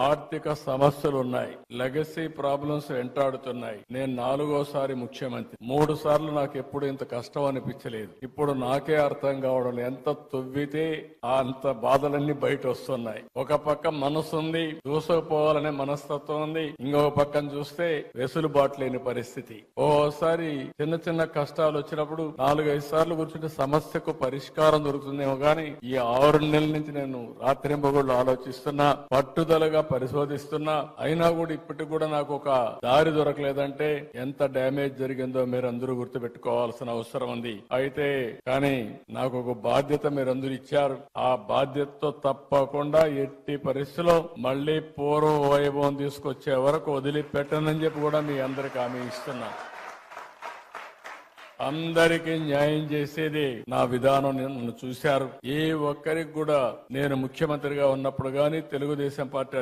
ఆర్థిక సమస్యలు ఉన్నాయి, లెగసీ ప్రాబ్లమ్స్ వెంటాడుతున్నాయి. నేను 4వ సారి ముఖ్యమంత్రి. 3 సార్లు నాకు ఎప్పుడు ఇంత కష్టం అనిపించలేదు. ఇప్పుడు నాకే అర్థం కావడం లేదు. ఎంత తవ్వితే అంత బాధలన్నీ బయట వస్తున్నాయి. ఒక పక్క మనసు ఉంది, దూసుకుపోవాలనే మనస్తత్వం ఉంది. ఇంకొక పక్కన చూస్తే వెసులుబాటు లేని పరిస్థితి. ఓసారి చిన్న చిన్న కష్టాలు వచ్చినప్పుడు 4-5 సార్లు కూర్చుంటే సమస్యకు పరిష్కారం దొరుకుతుందేమో గానీ ఈ 6 నెలల నుంచి నేను రాత్రింబగళ్ళు ఆలోచిస్తున్నా, పట్టుదలగా పరిశోధిస్తున్నా. అయినా కూడా ఇప్పటికి కూడా నాకు ఒక దారి దొరకలేదంటే ఎంత డ్యామేజ్ జరిగిందో మీరందరూ గుర్తుపెట్టుకోవాల్సిన అవసరం ఉంది. అయితే కానీ నాకు ఒక బాధ్యత మీరందరూ ఇచ్చారు. ఆ బాధ్యతతో తప్పకుండా ఎట్టి పరిస్థితిలో మళ్లీ పూర్వ వైభవం తీసుకొచ్చే వరకు వదిలిపెట్టనని చెప్పి కూడా మీ అందరికి హామీ ఇస్తున్నా. అందరికీ న్యాయం చేసేది నా విధానం. నన్ను చూశారు. ఏ ఒక్కరికి కూడా నేను ముఖ్యమంత్రిగా ఉన్నప్పుడు గానీ తెలుగుదేశం పార్టీ